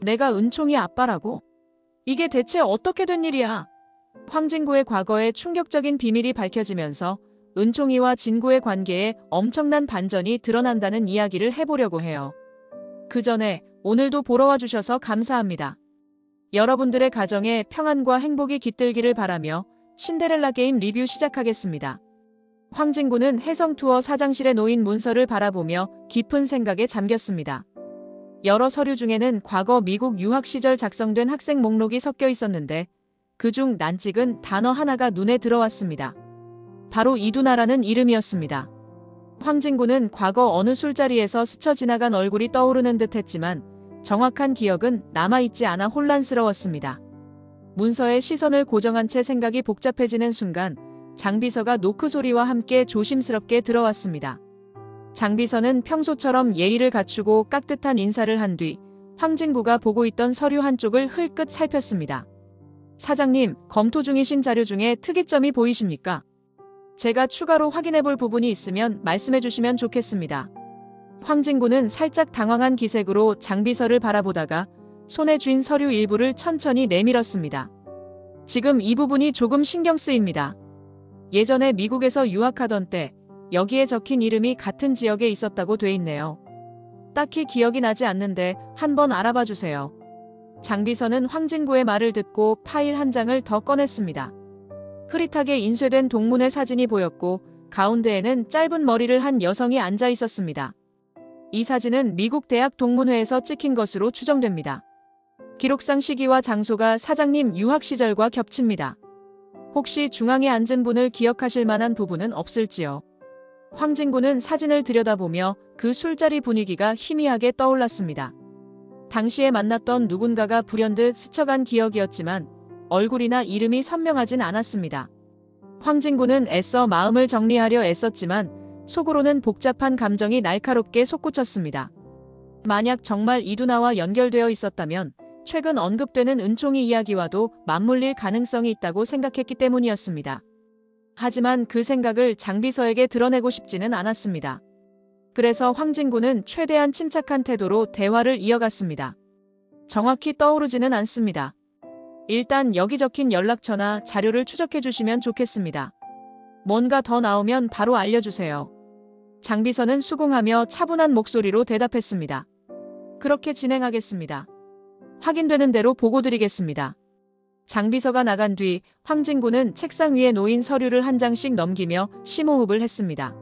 내가 은총이 아빠라고? 이게 대체 어떻게 된 일이야? 황진구의 과거에 충격적인 비밀이 밝혀지면서 은총이와 진구의 관계에 엄청난 반전이 드러난다는 이야기를 해보려고 해요. 그 전에 오늘도 보러 와주셔서 감사합니다. 여러분들의 가정에 평안과 행복이 깃들기를 바라며 신데렐라 게임 리뷰 시작하겠습니다. 황진구는 해성투어 사장실에 놓인 문서를 바라보며 깊은 생각에 잠겼습니다. 여러 서류 중에는 과거 미국 유학 시절 작성된 학생 목록이 섞여 있었는데 그중 난찍은 단어 하나가 눈에 들어왔습니다. 바로 이두나라는 이름이었습니다. 황진구는 과거 어느 술자리에서 스쳐 지나간 얼굴이 떠오르는 듯 했지만 정확한 기억은 남아있지 않아 혼란스러웠습니다. 문서에 시선을 고정한 채 생각이 복잡해지는 순간 장비서가 노크 소리와 함께 조심스럽게 들어왔습니다. 장비서는 평소처럼 예의를 갖추고 깍듯한 인사를 한 뒤 황진구가 보고 있던 서류 한쪽을 흘끗 살폈습니다. 사장님, 검토 중이신 자료 중에 특이점이 보이십니까? 제가 추가로 확인해 볼 부분이 있으면 말씀해 주시면 좋겠습니다. 황진구는 살짝 당황한 기색으로 장비서를 바라보다가 손에 쥔 서류 일부를 천천히 내밀었습니다. 지금 이 부분이 조금 신경 쓰입니다. 예전에 미국에서 유학하던 때 여기에 적힌 이름이 같은 지역에 있었다고 돼 있네요. 딱히 기억이 나지 않는데 한번 알아봐 주세요. 장비서는 황진구의 말을 듣고 파일 한 장을 더 꺼냈습니다. 흐릿하게 인쇄된 동문회 사진이 보였고 가운데에는 짧은 머리를 한 여성이 앉아 있었습니다. 이 사진은 미국 대학 동문회에서 찍힌 것으로 추정됩니다. 기록상 시기와 장소가 사장님 유학 시절과 겹칩니다. 혹시 중앙에 앉은 분을 기억하실 만한 부분은 없을지요? 황진구는 사진을 들여다보며 그 술자리 분위기가 희미하게 떠올랐습니다. 당시에 만났던 누군가가 불현듯 스쳐간 기억이었지만 얼굴이나 이름이 선명하진 않았습니다. 황진구는 애써 마음을 정리하려 애썼지만 속으로는 복잡한 감정이 날카롭게 솟구쳤습니다. 만약 정말 이두나와 연결되어 있었다면 최근 언급되는 은총이 이야기와도 맞물릴 가능성이 있다고 생각했기 때문이었습니다. 하지만 그 생각을 장비서에게 드러내고 싶지는 않았습니다. 그래서 황진구는 최대한 침착한 태도로 대화를 이어갔습니다. 정확히 떠오르지는 않습니다. 일단 여기 적힌 연락처나 자료를 추적해 주시면 좋겠습니다. 뭔가 더 나오면 바로 알려주세요. 장비서는 수긍하며 차분한 목소리로 대답했습니다. 그렇게 진행하겠습니다. 확인되는 대로 보고 드리겠습니다. 장비서가 나간 뒤 황진구는 책상 위에 놓인 서류를 한 장씩 넘기며 심호흡을 했습니다.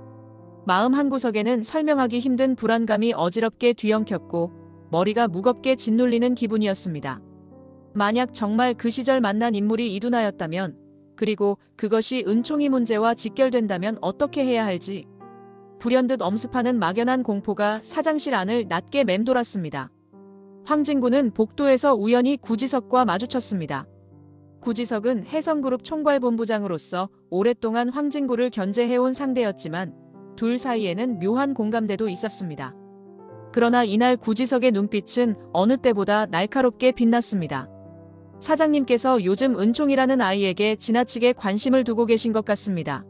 마음 한구석에는 설명하기 힘든 불안감이 어지럽게 뒤엉켰고 머리가 무겁게 짓눌리는 기분이었습니다. 만약 정말 그 시절 만난 인물이 이두나였다면, 그리고 그것이 은총이 문제와 직결된다면 어떻게 해야 할지. 불현듯 엄습하는 막연한 공포가 사장실 안을 낮게 맴돌았습니다. 황진구는 복도에서 우연히 구지석과 마주쳤습니다. 구지석은 해성그룹 총괄본부장으로서 오랫동안 황진구를 견제해온 상대였지만 둘 사이에는 묘한 공감대도 있었습니다. 그러나 이날 구지석의 눈빛은 어느 때보다 날카롭게 빛났습니다. 사장님께서 요즘 은총이라는 아이에게 지나치게 관심을 두고 계신 것 같습니다.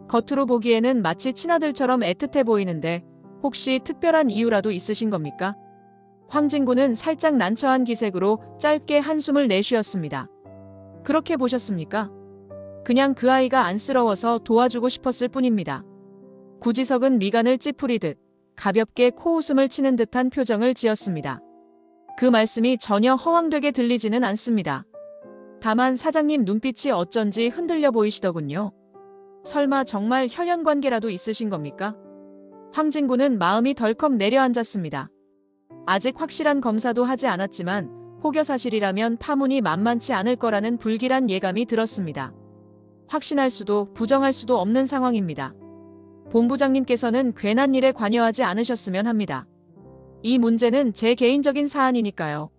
겉으로 보기에는 마치 친아들처럼 애틋해 보이는데 혹시 특별한 이유라도 있으신 겁니까? 황진구는 살짝 난처한 기색으로 짧게 한숨을 내쉬었습니다. 그렇게 보셨습니까? 그냥 그 아이가 안쓰러워서 도와주고 싶었을 뿐입니다. 구지석은 미간을 찌푸리듯 가볍게 코웃음을 치는 듯한 표정을 지었습니다. 그 말씀이 전혀 허황되게 들리지는 않습니다. 다만 사장님 눈빛이 어쩐지 흔들려 보이시더군요. 설마 정말 혈연 관계라도 있으신 겁니까? 황진구는 마음이 덜컥 내려앉았습니다. 아직 확실한 검사도 하지 않았지만 혹여 사실이라면 파문이 만만치 않을 거라는 불길한 예감이 들었습니다. 확신할 수도 부정할 수도 없는 상황입니다. 본부장님께서는 괜한 일에 관여하지 않으셨으면 합니다. 이 문제는 제 개인적인 사안이니까요.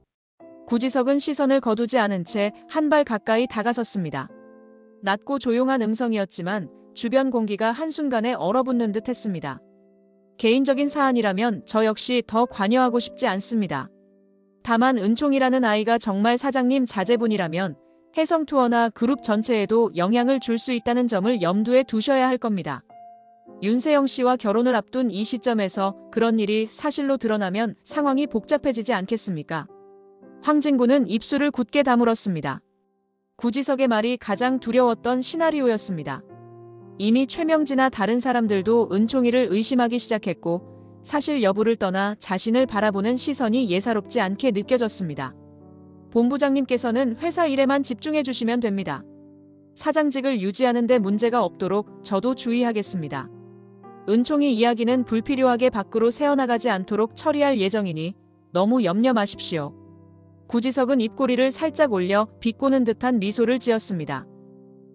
구지석은 시선을 거두지 않은 채 한 발 가까이 다가섰습니다. 낮고 조용한 음성이었지만 주변 공기가 한순간에 얼어붙는 듯 했습니다. 개인적인 사안이라면 저 역시 더 관여하고 싶지 않습니다. 다만 은총이라는 아이가 정말 사장님 자제분이라면 해성투어나 그룹 전체에도 영향을 줄 수 있다는 점을 염두에 두셔야 할 겁니다. 윤세영 씨와 결혼을 앞둔 이 시점에서 그런 일이 사실로 드러나면 상황이 복잡해지지 않겠습니까? 황진구는 입술을 굳게 다물었습니다. 구지석의 말이 가장 두려웠던 시나리오였습니다. 이미 최명진이나 다른 사람들도 은총이를 의심하기 시작했고 사실 여부를 떠나 자신을 바라보는 시선이 예사롭지 않게 느껴졌습니다. 본부장님께서는 회사 일에만 집중해 주시면 됩니다. 사장직을 유지하는 데 문제가 없도록 저도 주의하겠습니다. 은총이 이야기는 불필요하게 밖으로 새어나가지 않도록 처리할 예정이니 너무 염려 마십시오. 구지석은 입꼬리를 살짝 올려 비꼬는 듯한 미소를 지었습니다.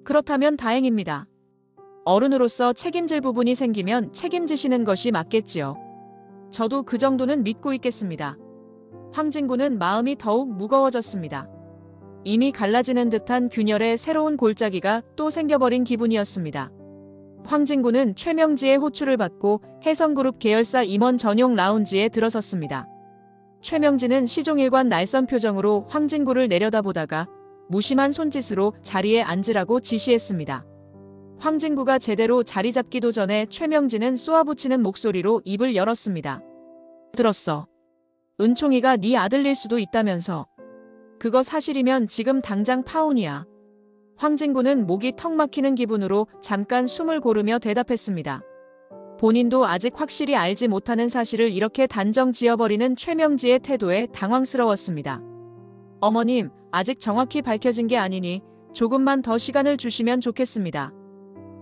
그렇다면 다행입니다. 어른으로서 책임질 부분이 생기면 책임지시는 것이 맞겠지요. 저도 그 정도는 믿고 있겠습니다. 황진구는 마음이 더욱 무거워졌습니다. 이미 갈라지는 듯한 균열의 새로운 골짜기가 또 생겨버린 기분이었습니다. 황진구는 최명지의 호출을 받고 해성그룹 계열사 임원 전용 라운지에 들어섰습니다. 최명지는 시종일관 날선 표정으로 황진구를 내려다보다가 무심한 손짓으로 자리에 앉으라고 지시했습니다. 황진구가 제대로 자리 잡기도 전에 최명지는 쏘아붙이는 목소리로 입을 열었습니다. 들었어. 은총이가 네 아들일 수도 있다면서. 그거 사실이면 지금 당장 파혼이야. 황진구는 목이 턱 막히는 기분으로 잠깐 숨을 고르며 대답했습니다. 본인도 아직 확실히 알지 못하는 사실을 이렇게 단정 지어버리는 최명지의 태도에 당황스러웠습니다. 어머님, 아직 정확히 밝혀진 게 아니니 조금만 더 시간을 주시면 좋겠습니다.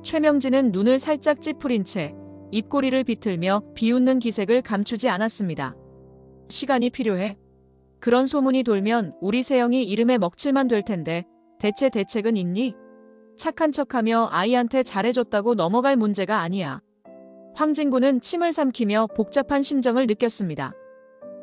최명지는 눈을 살짝 찌푸린 채 입꼬리를 비틀며 비웃는 기색을 감추지 않았습니다. 시간이 필요해? 그런 소문이 돌면 우리 세영이 이름에 먹칠만 될 텐데 대체 대책은 있니? 착한 척하며 아이한테 잘해줬다고 넘어갈 문제가 아니야. 황진구는 침을 삼키며 복잡한 심정을 느꼈습니다.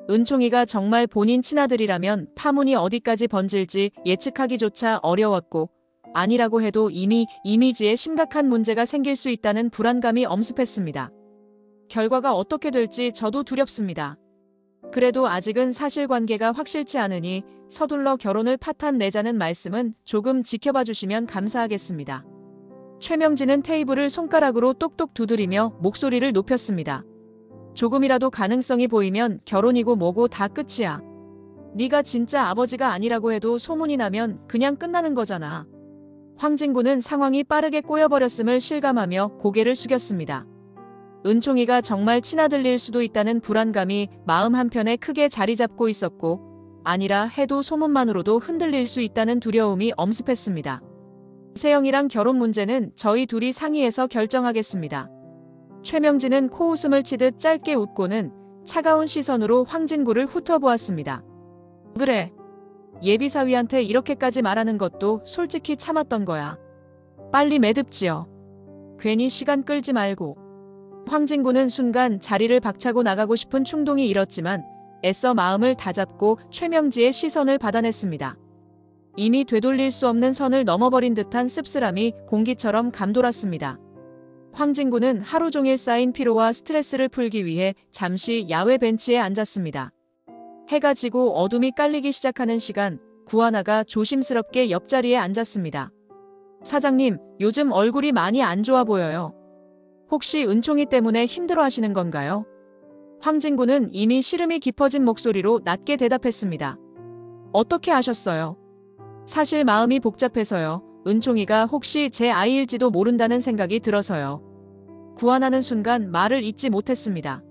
은총이가 정말 본인 친아들이라면 파문이 어디까지 번질지 예측하기조차 어려웠고 아니라고 해도 이미 이미지에 심각한 문제가 생길 수 있다는 불안감이 엄습했습니다. 결과가 어떻게 될지 저도 두렵습니다. 그래도 아직은 사실관계가 확실치 않으니 서둘러 결혼을 파탄 내자는 말씀은 조금 지켜봐 주시면 감사하겠습니다. 최명진은 테이블을 손가락으로 똑똑 두드리며 목소리를 높였습니다. 조금이라도 가능성이 보이면 결혼이고 뭐고 다 끝이야. 네가 진짜 아버지가 아니라고 해도 소문이 나면 그냥 끝나는 거잖아. 황진구는 상황이 빠르게 꼬여버렸음을 실감하며 고개를 숙였습니다. 은총이가 정말 친아들일 수도 있다는 불안감이 마음 한편에 크게 자리 잡고 있었고 아니라 해도 소문만으로도 흔들릴 수 있다는 두려움이 엄습했습니다. 세영이랑 결혼 문제는 저희 둘이 상의해서 결정하겠습니다. 최명진은 코웃음을 치듯 짧게 웃고는 차가운 시선으로 황진구를 훑어보았습니다. 그래. 예비사위한테 이렇게까지 말하는 것도 솔직히 참았던 거야. 빨리 매듭지어. 괜히 시간 끌지 말고. 황진구는 순간 자리를 박차고 나가고 싶은 충동이 일었지만 애써 마음을 다잡고 최명지의 시선을 받아냈습니다. 이미 되돌릴 수 없는 선을 넘어버린 듯한 씁쓸함이 공기처럼 감돌았습니다. 황진구는 하루 종일 쌓인 피로와 스트레스를 풀기 위해 잠시 야외 벤치에 앉았습니다. 해가 지고 어둠이 깔리기 시작하는 시간, 구하나가 조심스럽게 옆자리에 앉았습니다. 사장님, 요즘 얼굴이 많이 안 좋아 보여요. 혹시 은총이 때문에 힘들어하시는 건가요? 황진구는 이미 시름이 깊어진 목소리로 낮게 대답했습니다. 어떻게 아셨어요? 사실 마음이 복잡해서요. 은총이가 혹시 제 아이일지도 모른다는 생각이 들어서요. 구하나는 순간 말을 잇지 못했습니다.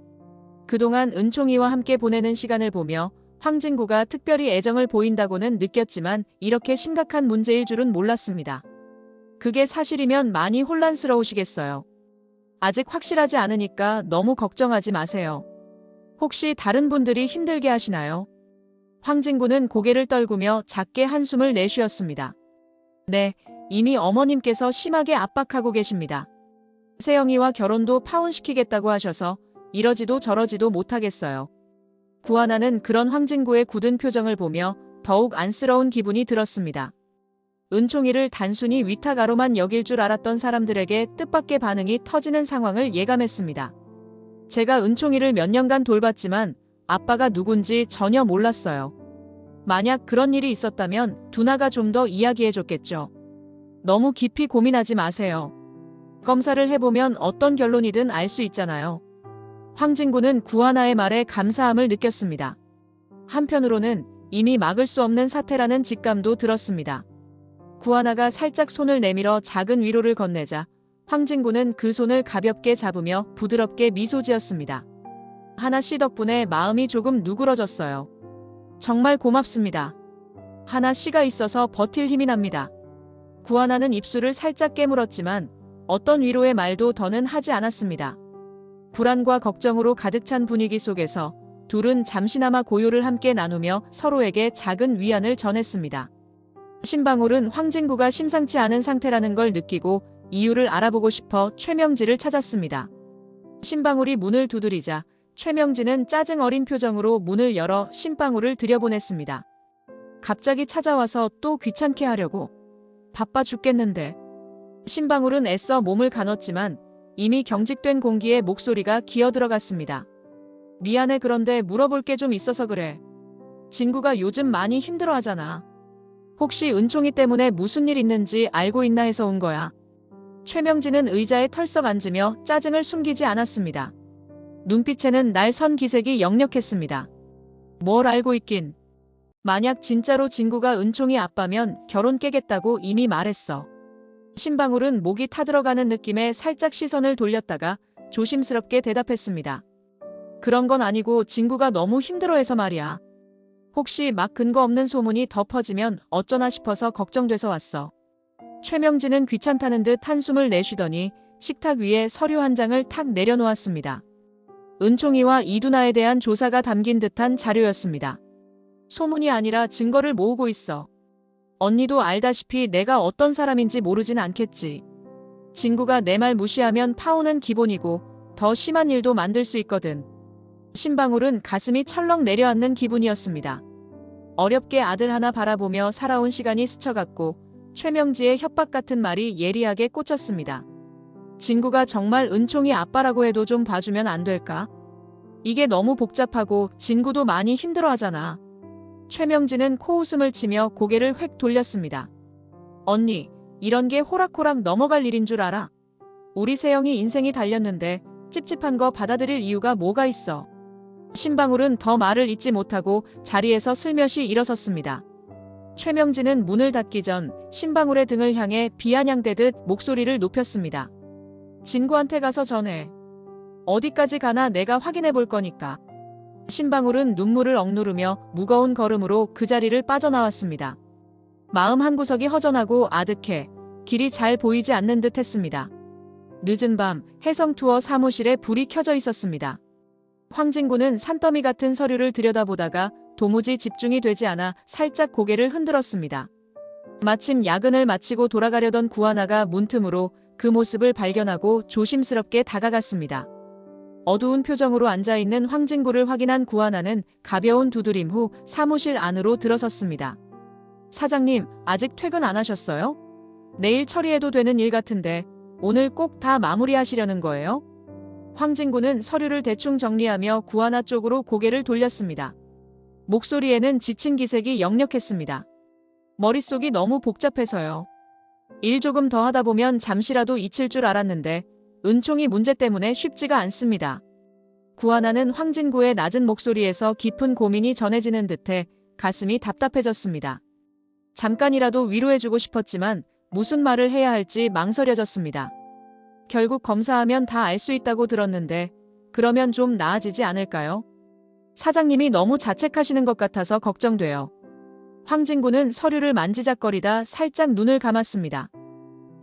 그동안 은총이와 함께 보내는 시간을 보며 황진구가 특별히 애정을 보인다고는 느꼈지만 이렇게 심각한 문제일 줄은 몰랐습니다. 그게 사실이면 많이 혼란스러우시겠어요. 아직 확실하지 않으니까 너무 걱정하지 마세요. 혹시 다른 분들이 힘들게 하시나요? 황진구는 고개를 떨구며 작게 한숨을 내쉬었습니다. 네, 이미 어머님께서 심하게 압박하고 계십니다. 세영이와 결혼도 파혼시키겠다고 하셔서 이러지도 저러지도 못하겠어요. 구하나는 그런 황진구의 굳은 표정을 보며 더욱 안쓰러운 기분이 들었습니다. 은총이를 단순히 위탁아로만 여길 줄 알았던 사람들에게 뜻밖의 반응이 터지는 상황을 예감했습니다. 제가 은총이를 몇 년간 돌봤지만 아빠가 누군지 전혀 몰랐어요. 만약 그런 일이 있었다면 두나가 좀 더 이야기해줬겠죠. 너무 깊이 고민하지 마세요. 검사를 해보면 어떤 결론이든 알 수 있잖아요. 황진구는 구하나의 말에 감사함을 느꼈습니다. 한편으로는 이미 막을 수 없는 사태라는 직감도 들었습니다. 구하나가 살짝 손을 내밀어 작은 위로를 건네자 황진구는 그 손을 가볍게 잡으며 부드럽게 미소 지었습니다. 하나 씨 덕분에 마음이 조금 누그러졌어요. 정말 고맙습니다. 하나 씨가 있어서 버틸 힘이 납니다. 구하나는 입술을 살짝 깨물었지만 어떤 위로의 말도 더는 하지 않았습니다. 불안과 걱정으로 가득 찬 분위기 속에서 둘은 잠시나마 고요를 함께 나누며 서로에게 작은 위안을 전했습니다. 신방울은 황진구가 심상치 않은 상태라는 걸 느끼고 이유를 알아보고 싶어 최명지를 찾았습니다. 신방울이 문을 두드리자 최명지는 짜증 어린 표정으로 문을 열어 신방울을 들여보냈습니다. 갑자기 찾아와서 또 귀찮게 하려고? 바빠 죽겠는데. 신방울은 애써 몸을 가눴지만 이미 경직된 공기에 목소리가 기어들어갔습니다. 미안해. 그런데 물어볼 게 좀 있어서 그래. 진구가 요즘 많이 힘들어하잖아. 혹시 은총이 때문에 무슨 일 있는지 알고 있나 해서 온 거야. 최명진은 의자에 털썩 앉으며 짜증을 숨기지 않았습니다. 눈빛에는 날선 기색이 역력했습니다. 뭘 알고 있긴. 만약 진짜로 진구가 은총이 아빠면 결혼 깨겠다고 이미 말했어. 신방울은 목이 타들어가는 느낌에 살짝 시선을 돌렸다가 조심스럽게 대답했습니다. 그런 건 아니고 진구가 너무 힘들어해서 말이야. 혹시 막 근거 없는 소문이 더 퍼지면 어쩌나 싶어서 걱정돼서 왔어. 최명진은 귀찮다는 듯 한숨을 내쉬더니 식탁 위에 서류 한 장을 탁 내려놓았습니다. 은총이와 이두나에 대한 조사가 담긴 듯한 자료였습니다. 소문이 아니라 증거를 모으고 있어. 언니도 알다시피 내가 어떤 사람인지 모르진 않겠지. 진구가 내 말 무시하면 파혼은 기본이고 더 심한 일도 만들 수 있거든. 신방울은 가슴이 철렁 내려앉는 기분이었습니다. 어렵게 아들 하나 바라보며 살아온 시간이 스쳐갔고 최명지의 협박 같은 말이 예리하게 꽂혔습니다. 진구가 정말 은총이 아빠라고 해도 좀 봐주면 안 될까? 이게 너무 복잡하고 진구도 많이 힘들어하잖아. 최명진은 코웃음을 치며 고개를 획 돌렸습니다. 언니, 이런 게 호락호락 넘어갈 일인 줄 알아? 우리 세영이 인생이 달렸는데 찝찝한 거 받아들일 이유가 뭐가 있어? 신방울은 더 말을 잇지 못하고 자리에서 슬며시 일어섰습니다. 최명진은 문을 닫기 전 신방울의 등을 향해 비아냥대듯 목소리를 높였습니다. 진구한테 가서 전해. 어디까지 가나 내가 확인해 볼 거니까. 신방울은 눈물을 억누르며 무거운 걸음으로 그 자리를 빠져나왔습니다. 마음 한구석이 허전하고 아득해 길이 잘 보이지 않는 듯 했습니다. 늦은 밤 해성투어 사무실에 불이 켜져 있었습니다. 황진구는 산더미 같은 서류를 들여다보다가 도무지 집중이 되지 않아 살짝 고개를 흔들었습니다. 마침 야근을 마치고 돌아가려던 구하나가 문틈으로 그 모습을 발견하고 조심스럽게 다가갔습니다. 어두운 표정으로 앉아있는 황진구를 확인한 구하나는 가벼운 두드림 후 사무실 안으로 들어섰습니다. 사장님, 아직 퇴근 안 하셨어요? 내일 처리해도 되는 일 같은데 오늘 꼭 다 마무리하시려는 거예요? 황진구는 서류를 대충 정리하며 구하나 쪽으로 고개를 돌렸습니다. 목소리에는 지친 기색이 역력했습니다. 머릿속이 너무 복잡해서요. 일 조금 더 하다 보면 잠시라도 잊힐 줄 알았는데 은총이 문제 때문에 쉽지가 않습니다. 구하나는 황진구의 낮은 목소리에서 깊은 고민이 전해지는 듯해 가슴이 답답해졌습니다. 잠깐이라도 위로해주고 싶었지만 무슨 말을 해야 할지 망설여졌습니다. 결국 검사하면 다 알 수 있다고 들었는데 그러면 좀 나아지지 않을까요? 사장님이 너무 자책하시는 것 같아서 걱정돼요. 황진구는 서류를 만지작거리다 살짝 눈을 감았습니다.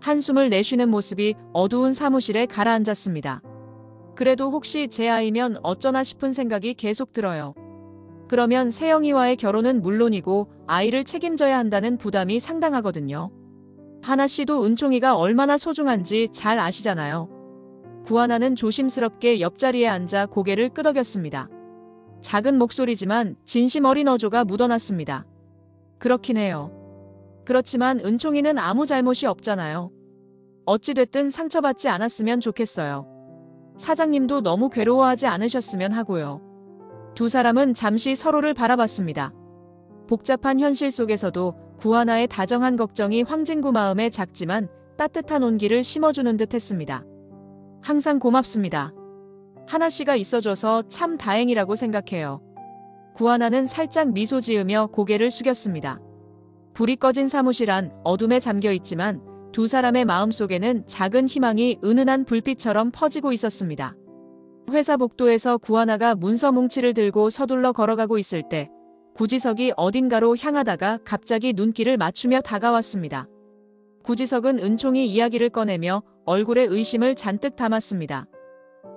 한숨을 내쉬는 모습이 어두운 사무실에 가라앉았습니다. 그래도 혹시 제 아이면 어쩌나 싶은 생각이 계속 들어요. 그러면 세영이와의 결혼은 물론이고 아이를 책임져야 한다는 부담이 상당하거든요. 하나 씨도 은총이가 얼마나 소중한지 잘 아시잖아요. 구하나는 조심스럽게 옆자리에 앉아 고개를 끄덕였습니다. 작은 목소리지만 진심 어린 어조가 묻어났습니다. 그렇긴 해요. 그렇지만 은총이는 아무 잘못이 없잖아요. 어찌됐든 상처받지 않았으면 좋겠어요. 사장님도 너무 괴로워하지 않으셨으면 하고요. 두 사람은 잠시 서로를 바라봤습니다. 복잡한 현실 속에서도 구하나의 다정한 걱정이 황진구 마음에 작지만 따뜻한 온기를 심어주는 듯 했습니다. 항상 고맙습니다. 하나 씨가 있어줘서 참 다행이라고 생각해요. 구하나는 살짝 미소 지으며 고개를 숙였습니다. 불이 꺼진 사무실 안 어둠에 잠겨 있지만 두 사람의 마음속에는 작은 희망이 은은한 불빛처럼 퍼지고 있었습니다. 회사 복도에서 구하나가 문서 뭉치를 들고 서둘러 걸어가고 있을 때 구지석이 어딘가로 향하다가 갑자기 눈길을 맞추며 다가왔습니다. 구지석은 은총이 이야기를 꺼내며 얼굴에 의심을 잔뜩 담았습니다.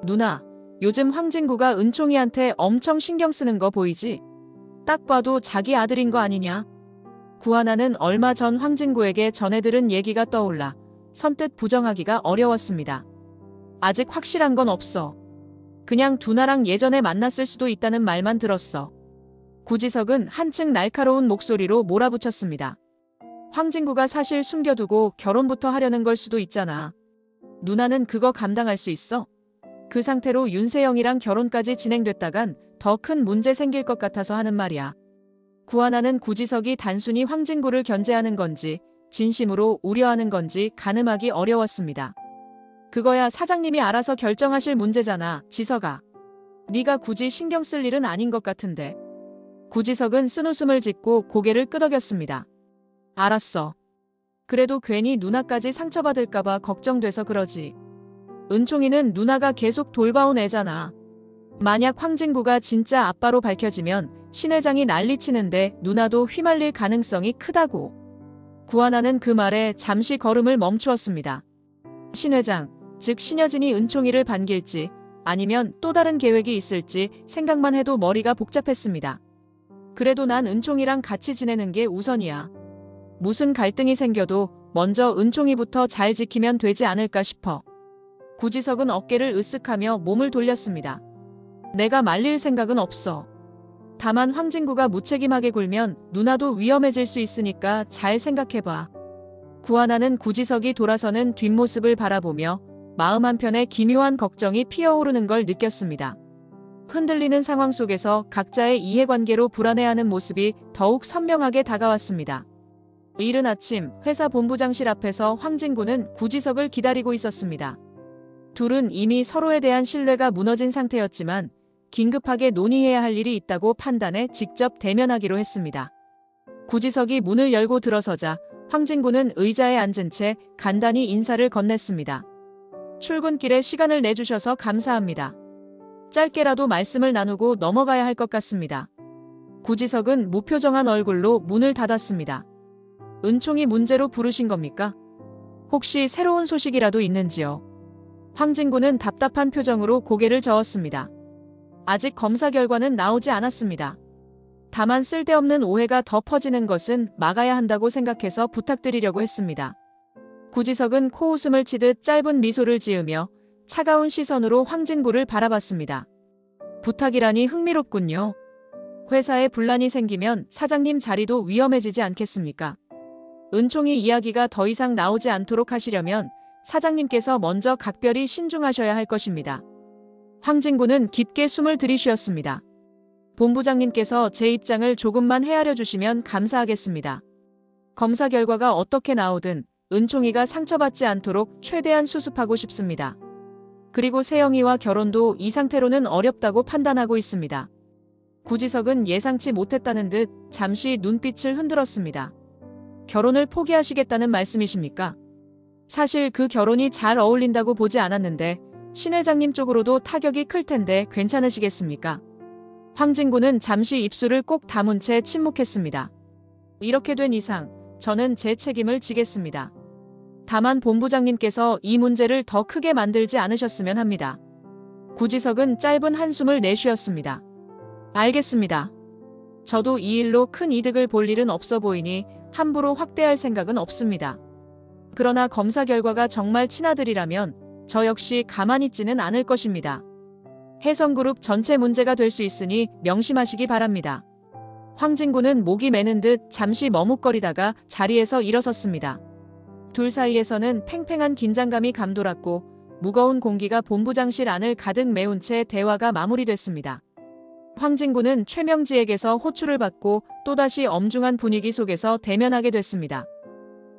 누나, 요즘 황진구가 은총이한테 엄청 신경 쓰는 거 보이지? 딱 봐도 자기 아들인 거 아니냐? 구하나는 얼마 전 황진구에게 전해 들은 얘기가 떠올라 선뜻 부정하기가 어려웠습니다. 아직 확실한 건 없어. 그냥 두나랑 예전에 만났을 수도 있다는 말만 들었어. 구지석은 한층 날카로운 목소리로 몰아붙였습니다. 황진구가 사실 숨겨두고 결혼부터 하려는 걸 수도 있잖아. 누나는 그거 감당할 수 있어? 그 상태로 윤세영이랑 결혼까지 진행됐다간 더 큰 문제 생길 것 같아서 하는 말이야. 구하나는 구지석이 단순히 황진구를 견제하는 건지 진심으로 우려하는 건지 가늠하기 어려웠습니다. 그거야 사장님이 알아서 결정하실 문제잖아, 지석아. 네가 굳이 신경 쓸 일은 아닌 것 같은데. 구지석은 쓴웃음을 짓고 고개를 끄덕였습니다. 알았어. 그래도 괜히 누나까지 상처받을까봐 걱정돼서 그러지. 은총이는 누나가 계속 돌봐온 애잖아. 만약 황진구가 진짜 아빠로 밝혀지면 신 회장이 난리치는데 누나도 휘말릴 가능성이 크다고. 구하나는 그 말에 잠시 걸음을 멈추었습니다. 신 회장, 즉 신여진이 은총이를 반길지 아니면 또 다른 계획이 있을지 생각만 해도 머리가 복잡했습니다. 그래도 난 은총이랑 같이 지내는 게 우선이야. 무슨 갈등이 생겨도 먼저 은총이부터 잘 지키면 되지 않을까 싶어. 구지석은 어깨를 으쓱하며 몸을 돌렸습니다. 내가 말릴 생각은 없어. 다만 황진구가 무책임하게 굴면 누나도 위험해질 수 있으니까 잘 생각해봐. 구하나는 구지석이 돌아서는 뒷모습을 바라보며 마음 한편에 기묘한 걱정이 피어오르는 걸 느꼈습니다. 흔들리는 상황 속에서 각자의 이해관계로 불안해하는 모습이 더욱 선명하게 다가왔습니다. 이른 아침 회사 본부장실 앞에서 황진구는 구지석을 기다리고 있었습니다. 둘은 이미 서로에 대한 신뢰가 무너진 상태였지만 긴급하게 논의해야 할 일이 있다고 판단해 직접 대면하기로 했습니다. 구지석이 문을 열고 들어서자 황진구는 의자에 앉은 채 간단히 인사를 건넸습니다. 출근길에 시간을 내주셔서 감사합니다. 짧게라도 말씀을 나누고 넘어가야 할 것 같습니다. 구지석은 무표정한 얼굴로 문을 닫았습니다. 은총이 문제로 부르신 겁니까? 혹시 새로운 소식이라도 있는지요? 황진구는 답답한 표정으로 고개를 저었습니다. 아직 검사 결과는 나오지 않았습니다. 다만 쓸데없는 오해가 더 퍼지는 것은 막아야 한다고 생각해서 부탁드리려고 했습니다. 구지석은 코웃음을 치듯 짧은 미소를 지으며 차가운 시선으로 황진구를 바라봤습니다. 부탁이라니 흥미롭군요. 회사에 분란이 생기면 사장님 자리도 위험해지지 않겠습니까? 은총이 이야기가 더 이상 나오지 않도록 하시려면 사장님께서 먼저 각별히 신중하셔야 할 것입니다. 황진구는 깊게 숨을 들이쉬었습니다. 본부장님께서 제 입장을 조금만 헤아려 주시면 감사하겠습니다. 검사 결과가 어떻게 나오든 은총이가 상처받지 않도록 최대한 수습하고 싶습니다. 그리고 세영이와 결혼도 이 상태로는 어렵다고 판단하고 있습니다. 구지석은 예상치 못했다는 듯 잠시 눈빛을 흔들었습니다. 결혼을 포기하시겠다는 말씀이십니까? 사실 그 결혼이 잘 어울린다고 보지 않았는데 신 회장님 쪽으로도 타격이 클 텐데 괜찮으시겠습니까? 황진구는 잠시 입술을 꼭 다문 채 침묵했습니다. 이렇게 된 이상 저는 제 책임을 지겠습니다. 다만 본부장님께서 이 문제를 더 크게 만들지 않으셨으면 합니다. 구지석은 짧은 한숨을 내쉬었습니다. 알겠습니다. 저도 이 일로 큰 이득을 볼 일은 없어 보이니 함부로 확대할 생각은 없습니다. 그러나 검사 결과가 정말 친아들이라면 저 역시 가만히 있지는 않을 것입니다. 해성그룹 전체 문제가 될 수 있으니 명심하시기 바랍니다. 황진구는 목이 메는 듯 잠시 머뭇거리다가 자리에서 일어섰습니다. 둘 사이에서는 팽팽한 긴장감이 감돌았고 무거운 공기가 본부장실 안을 가득 메운 채 대화가 마무리됐습니다. 황진구는 최명지에게서 호출을 받고 또다시 엄중한 분위기 속에서 대면하게 됐습니다.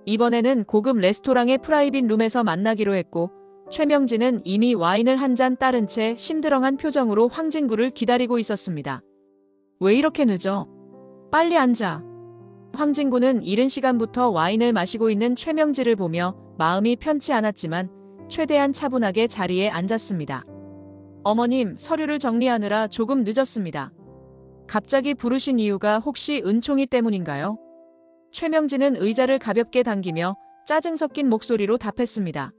이번에는 고급 레스토랑의 프라이빗 룸에서 만나기로 했고 최명지는 이미 와인을 한 잔 따른 채 심드렁한 표정으로 황진구를 기다리고 있었습니다. 왜 이렇게 늦어? 빨리 앉아. 황진구는 이른 시간부터 와인을 마시고 있는 최명지를 보며 마음이 편치 않았지만 최대한 차분하게 자리에 앉았습니다. 어머님, 서류를 정리하느라 조금 늦었습니다. 갑자기 부르신 이유가 혹시 은총이 때문인가요? 최명지는 의자를 가볍게 당기며 짜증 섞인 목소리로 답했습니다.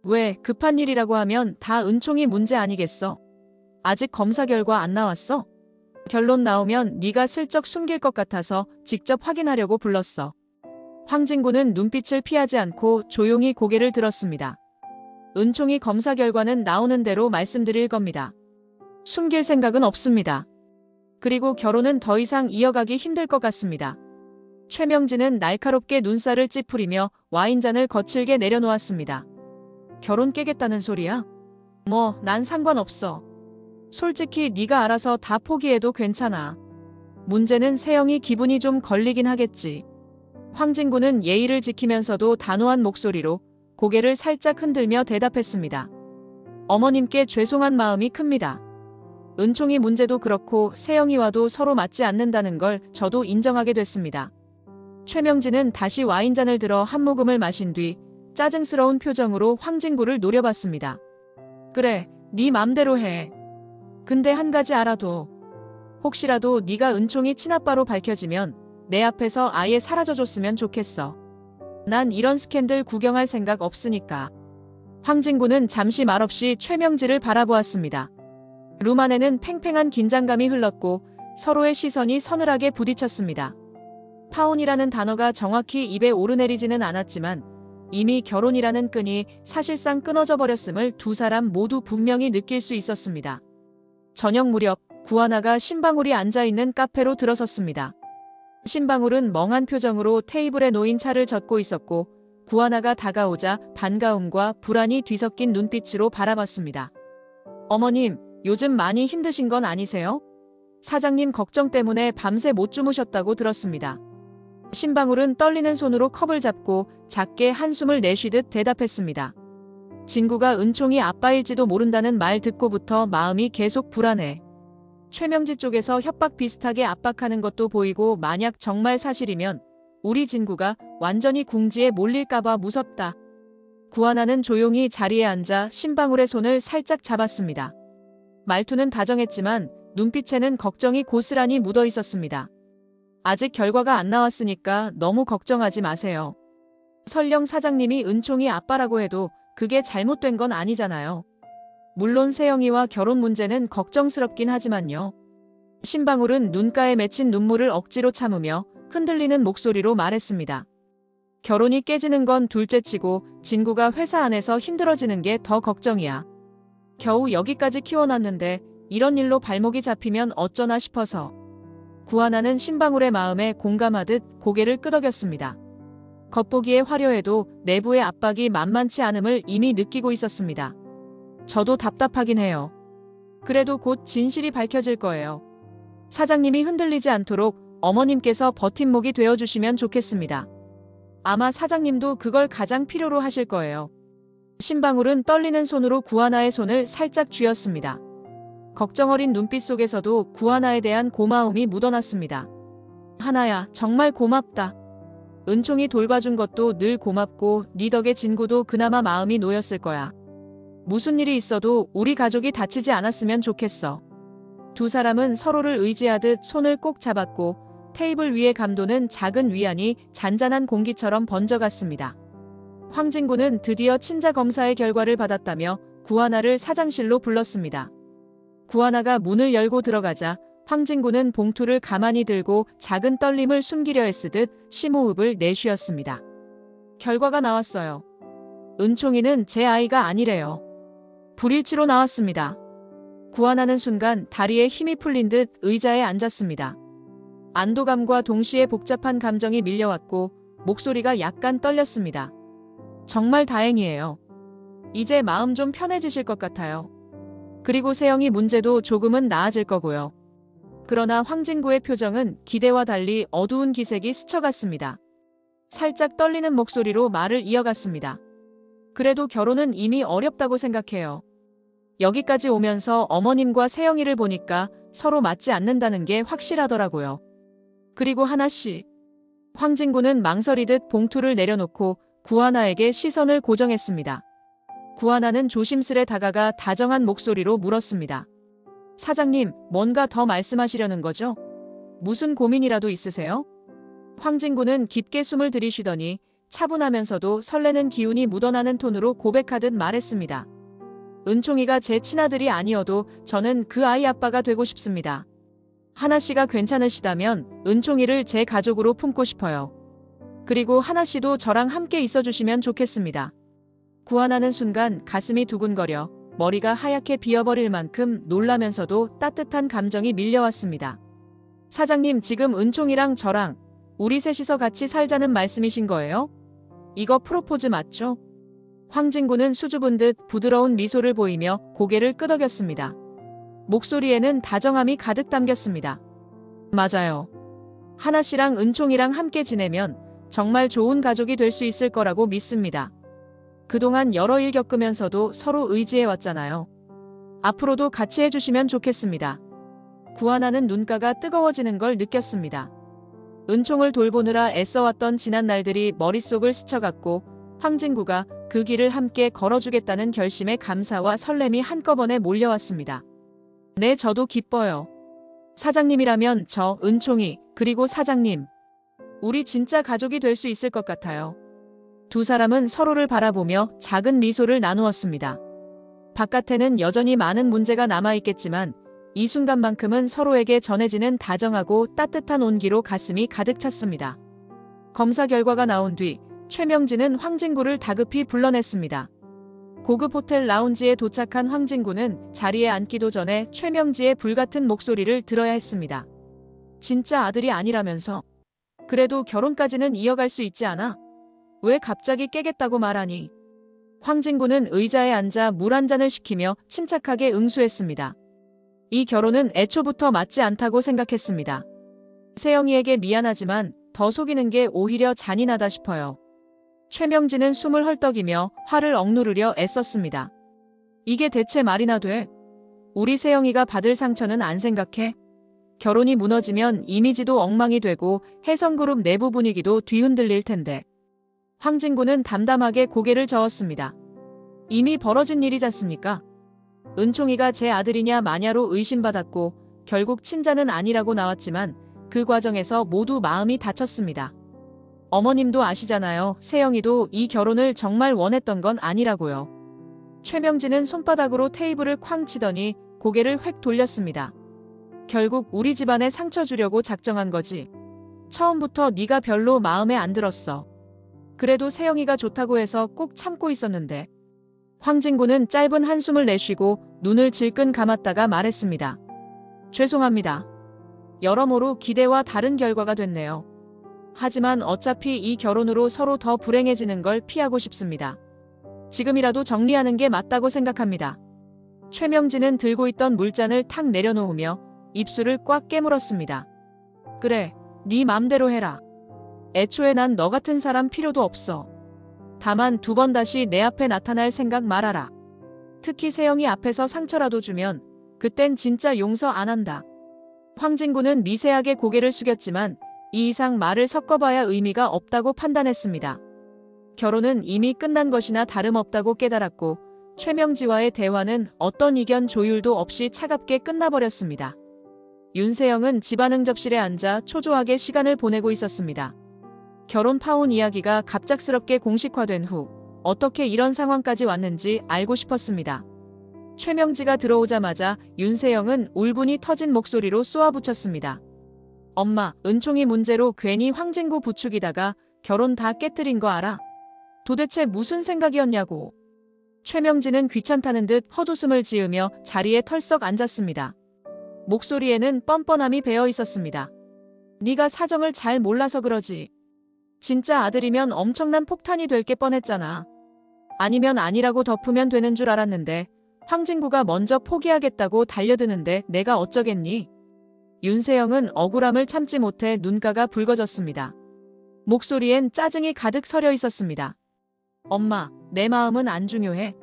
왜, 급한 일이라고 하면 다 은총이 문제 아니겠어? 아직 검사 결과 안 나왔어? 결론 나오면 네가 슬쩍 숨길 것 같아서 직접 확인하려고 불렀어. 황진구는 눈빛을 피하지 않고 조용히 고개를 들었습니다. 은총이 검사 결과는 나오는 대로 말씀드릴 겁니다. 숨길 생각은 없습니다. 그리고 결혼은 더 이상 이어가기 힘들 것 같습니다. 최명진은 날카롭게 눈살을 찌푸리며 와인잔을 거칠게 내려놓았습니다. 결혼 깨겠다는 소리야? 뭐, 난 상관없어. 솔직히 네가 알아서 다 포기해도 괜찮아. 문제는 세영이 기분이 좀 걸리긴 하겠지. 황진구는 예의를 지키면서도 단호한 목소리로 고개를 살짝 흔들며 대답했습니다. 어머님께 죄송한 마음이 큽니다. 은총이 문제도 그렇고 세영이와도 서로 맞지 않는다는 걸 저도 인정하게 됐습니다. 최명진은 다시 와인잔을 들어 한 모금을 마신 뒤 짜증스러운 표정으로 황진구를 노려봤습니다. 그래, 네 맘대로 해. 근데 한 가지 알아둬. 혹시라도 네가 은총이 친아빠로 밝혀지면 내 앞에서 아예 사라져줬으면 좋겠어. 난 이런 스캔들 구경할 생각 없으니까. 황진구는 잠시 말없이 최명지를 바라보았습니다. 룸 안에는 팽팽한 긴장감이 흘렀고 서로의 시선이 서늘하게 부딪혔습니다. 파혼이라는 단어가 정확히 입에 오르내리지는 않았지만 이미 결혼이라는 끈이 사실상 끊어져 버렸음을 두 사람 모두 분명히 느낄 수 있었습니다. 저녁 무렵 구하나가 신방울이 앉아있는 카페로 들어섰습니다. 신방울은 멍한 표정으로 테이블에 놓인 차를 젓고 있었고 구하나가 다가오자 반가움과 불안이 뒤섞인 눈빛으로 바라봤습니다. 어머님, 요즘 많이 힘드신 건 아니세요? 사장님 걱정 때문에 밤새 못 주무셨다고 들었습니다. 신방울은 떨리는 손으로 컵을 잡고 작게 한숨을 내쉬듯 대답했습니다. 진구가 은총이 아빠일지도 모른다는 말 듣고부터 마음이 계속 불안해. 최명지 쪽에서 협박 비슷하게 압박하는 것도 보이고 만약 정말 사실이면 우리 진구가 완전히 궁지에 몰릴까봐 무섭다. 구하나는 조용히 자리에 앉아 신방울의 손을 살짝 잡았습니다. 말투는 다정했지만 눈빛에는 걱정이 고스란히 묻어 있었습니다. 아직 결과가 안 나왔으니까 너무 걱정하지 마세요. 설령 사장님이 은총이 아빠라고 해도 그게 잘못된 건 아니잖아요. 물론 세영이와 결혼 문제는 걱정스럽긴 하지만요. 신방울은 눈가에 맺힌 눈물을 억지로 참으며 흔들리는 목소리로 말했습니다. 결혼이 깨지는 건 둘째치고 진구가 회사 안에서 힘들어지는 게 더 걱정이야. 겨우 여기까지 키워놨는데 이런 일로 발목이 잡히면 어쩌나 싶어서. 구하나는 신방울의 마음에 공감하듯 고개를 끄덕였습니다. 겉보기에 화려해도 내부의 압박이 만만치 않음을 이미 느끼고 있었습니다. 저도 답답하긴 해요. 그래도 곧 진실이 밝혀질 거예요. 사장님이 흔들리지 않도록 어머님께서 버팀목이 되어주시면 좋겠습니다. 아마 사장님도 그걸 가장 필요로 하실 거예요. 신방울은 떨리는 손으로 구하나의 손을 살짝 쥐었습니다. 걱정 어린 눈빛 속에서도 구하나에 대한 고마움이 묻어났습니다. 하나야, 정말 고맙다. 은총이 돌봐준 것도 늘 고맙고 네 덕에 진구도 그나마 마음이 놓였을 거야. 무슨 일이 있어도 우리 가족이 다치지 않았으면 좋겠어. 두 사람은 서로를 의지하듯 손을 꼭 잡았고 테이블 위에 감도는 작은 위안이 잔잔한 공기처럼 번져갔습니다. 황진구는 드디어 친자 검사의 결과를 받았다며 구하나를 사장실로 불렀습니다. 구하나가 문을 열고 들어가자 황진구는 봉투를 가만히 들고 작은 떨림을 숨기려 애쓰듯 심호흡을 내쉬었습니다. 결과가 나왔어요. 은총이는 제 아이가 아니래요. 불일치로 나왔습니다. 구하나는 순간 다리에 힘이 풀린 듯 의자에 앉았습니다. 안도감과 동시에 복잡한 감정이 밀려왔고 목소리가 약간 떨렸습니다. 정말 다행이에요. 이제 마음 좀 편해지실 것 같아요. 그리고 세영이 문제도 조금은 나아질 거고요. 그러나 황진구의 표정은 기대와 달리 어두운 기색이 스쳐갔습니다. 살짝 떨리는 목소리로 말을 이어갔습니다. 그래도 결혼은 이미 어렵다고 생각해요. 여기까지 오면서 어머님과 세영이를 보니까 서로 맞지 않는다는 게 확실하더라고요. 그리고 하나씨. 황진구는 망설이듯 봉투를 내려놓고 구하나에게 시선을 고정했습니다. 구하나는 조심스레 다가가 다정한 목소리로 물었습니다. 사장님, 뭔가 더 말씀하시려는 거죠? 무슨 고민이라도 있으세요? 황진구는 깊게 숨을 들이쉬더니 차분하면서도 설레는 기운이 묻어나는 톤으로 고백하듯 말했습니다. 은총이가 제 친아들이 아니어도 저는 그 아이 아빠가 되고 싶습니다. 하나씨가 괜찮으시다면 은총이를 제 가족으로 품고 싶어요. 그리고 하나씨도 저랑 함께 있어주시면 좋겠습니다. 구하나는 순간 가슴이 두근거려 머리가 하얗게 비어버릴 만큼 놀라면서도 따뜻한 감정이 밀려왔습니다. 사장님, 지금 은총이랑 저랑 우리 셋이서 같이 살자는 말씀이신 거예요? 이거 프로포즈 맞죠? 황진구는 수줍은 듯 부드러운 미소를 보이며 고개를 끄덕였습니다. 목소리에는 다정함이 가득 담겼습니다. 맞아요. 하나씨랑 은총이랑 함께 지내면 정말 좋은 가족이 될 수 있을 거라고 믿습니다. 그동안 여러 일 겪으면서도 서로 의지해왔잖아요. 앞으로도 같이 해주시면 좋겠습니다. 구하나는 눈가가 뜨거워지는 걸 느꼈습니다. 은총을 돌보느라 애써왔던 지난 날들이 머릿속을 스쳐갔고 황진구가 그 길을 함께 걸어주겠다는 결심에 감사와 설렘이 한꺼번에 몰려왔습니다. 네, 저도 기뻐요. 사장님이라면 저, 은총이, 그리고 사장님. 우리 진짜 가족이 될 수 있을 것 같아요. 두 사람은 서로를 바라보며 작은 미소를 나누었습니다. 바깥에는 여전히 많은 문제가 남아있겠지만 이 순간만큼은 서로에게 전해지는 다정하고 따뜻한 온기로 가슴이 가득 찼습니다. 검사 결과가 나온 뒤 최명진은 황진구를 다급히 불러냈습니다. 고급 호텔 라운지에 도착한 황진구는 자리에 앉기도 전에 최명지의 불같은 목소리를 들어야 했습니다. 진짜 아들이 아니라면서. 그래도 결혼까지는 이어갈 수 있지 않아? 왜 갑자기 깨겠다고 말하니? 황진구는 의자에 앉아 물 한 잔을 시키며 침착하게 응수했습니다. 이 결혼은 애초부터 맞지 않다고 생각했습니다. 세영이에게 미안하지만 더 속이는 게 오히려 잔인하다 싶어요. 최명진은 숨을 헐떡이며 화를 억누르려 애썼습니다. 이게 대체 말이나 돼? 우리 세영이가 받을 상처는 안 생각해? 결혼이 무너지면 이미지도 엉망이 되고 혜성그룹 내부 분위기도 뒤흔들릴 텐데. 황진구는 담담하게 고개를 저었습니다. 이미 벌어진 일이잖습니까? 은총이가 제 아들이냐 마냐로 의심받았고 결국 친자는 아니라고 나왔지만 그 과정에서 모두 마음이 다쳤습니다. 어머님도 아시잖아요. 세영이도 이 결혼을 정말 원했던 건 아니라고요. 최명진은 손바닥으로 테이블을 쾅 치더니 고개를 획 돌렸습니다. 결국 우리 집안에 상처 주려고 작정한 거지. 처음부터 네가 별로 마음에 안 들었어. 그래도 세영이가 좋다고 해서 꾹 참고 있었는데. 황진구는 짧은 한숨을 내쉬고 눈을 질끈 감았다가 말했습니다. 죄송합니다. 여러모로 기대와 다른 결과가 됐네요. 하지만 어차피 이 결혼으로 서로 더 불행해지는 걸 피하고 싶습니다. 지금이라도 정리하는 게 맞다고 생각합니다. 최명진은 들고 있던 물잔을 탁 내려놓으며 입술을 꽉 깨물었습니다. 그래, 네 맘대로 해라. 애초에 난 너 같은 사람 필요도 없어. 다만 두 번 다시 내 앞에 나타날 생각 말아라. 특히 세영이 앞에서 상처라도 주면 그땐 진짜 용서 안 한다. 황진구는 미세하게 고개를 숙였지만 이 이상 말을 섞어봐야 의미가 없다고 판단했습니다. 결혼은 이미 끝난 것이나 다름없다고 깨달았고 최명지와의 대화는 어떤 이견 조율도 없이 차갑게 끝나버렸습니다. 윤세영은 집안 응접실에 앉아 초조하게 시간을 보내고 있었습니다. 결혼 파혼 이야기가 갑작스럽게 공식화된 후 어떻게 이런 상황까지 왔는지 알고 싶었습니다. 최명지가 들어오자마자 윤세영은 울분이 터진 목소리로 쏘아붙였습니다. 엄마, 은총이 문제로 괜히 황진구 부추기다가 결혼 다 깨뜨린 거 알아? 도대체 무슨 생각이었냐고. 최명진은 귀찮다는 듯 헛웃음을 지으며 자리에 털썩 앉았습니다. 목소리에는 뻔뻔함이 배어 있었습니다. 네가 사정을 잘 몰라서 그러지. 진짜 아들이면 엄청난 폭탄이 될 게 뻔했잖아. 아니면 아니라고 덮으면 되는 줄 알았는데 황진구가 먼저 포기하겠다고 달려드는데 내가 어쩌겠니? 윤세영은 억울함을 참지 못해 눈가가 붉어졌습니다. 목소리엔 짜증이 가득 서려 있었습니다. 엄마, 내 마음은 안 중요해.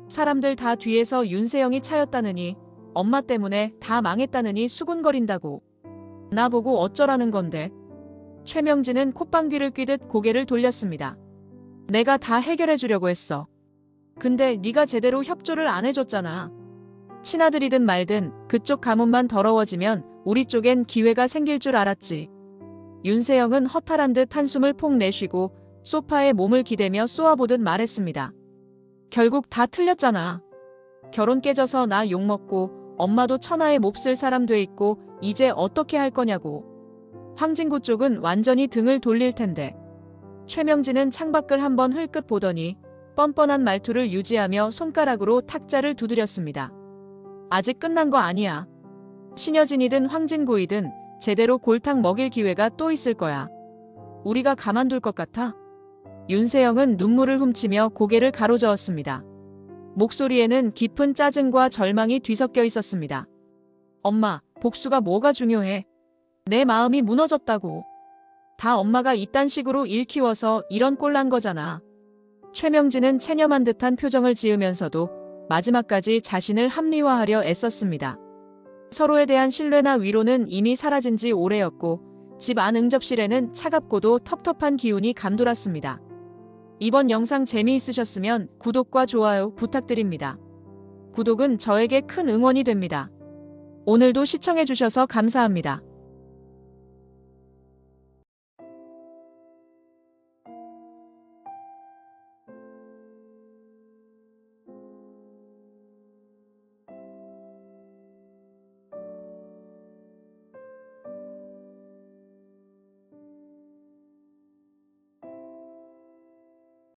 사람들 다 뒤에서 윤세영이 차였다느니 엄마 때문에 다 망했다느니 수군거린다고. 나보고 어쩌라는 건데. 최명진은 콧방귀를 뀌듯 고개를 돌렸습니다. 내가 다 해결해 주려고 했어. 근데 네가 제대로 협조를 안 해줬잖아. 친아들이든 말든 그쪽 가문만 더러워지면 우리 쪽엔 기회가 생길 줄 알았지. 윤세영은 허탈한 듯 한숨을 폭 내쉬고 소파에 몸을 기대며 쏘아보듯 말했습니다. 결국 다 틀렸잖아. 결혼 깨져서 나 욕먹고 엄마도 천하에 몹쓸 사람 돼 있고 이제 어떻게 할 거냐고. 황진구 쪽은 완전히 등을 돌릴 텐데. 최명진은 창밖을 한번 흘끗 보더니 뻔뻔한 말투를 유지하며 손가락으로 탁자를 두드렸습니다. 아직 끝난 거 아니야. 신여진이든 황진구이든 제대로 골탕 먹일 기회가 또 있을 거야. 우리가 가만둘 것 같아? 윤세영은 눈물을 훔치며 고개를 가로저었습니다. 목소리에는 깊은 짜증과 절망이 뒤섞여 있었습니다. 엄마, 복수가 뭐가 중요해? 내 마음이 무너졌다고. 다 엄마가 이딴 식으로 일 키워서 이런 꼴 난 거잖아. 최명진은 체념한 듯한 표정을 지으면서도 마지막까지 자신을 합리화하려 애썼습니다. 서로에 대한 신뢰나 위로는 이미 사라진 지 오래였고 집 안 응접실에는 차갑고도 텁텁한 기운이 감돌았습니다. 이번 영상 재미있으셨으면 구독과 좋아요 부탁드립니다. 구독은 저에게 큰 응원이 됩니다. 오늘도 시청해주셔서 감사합니다.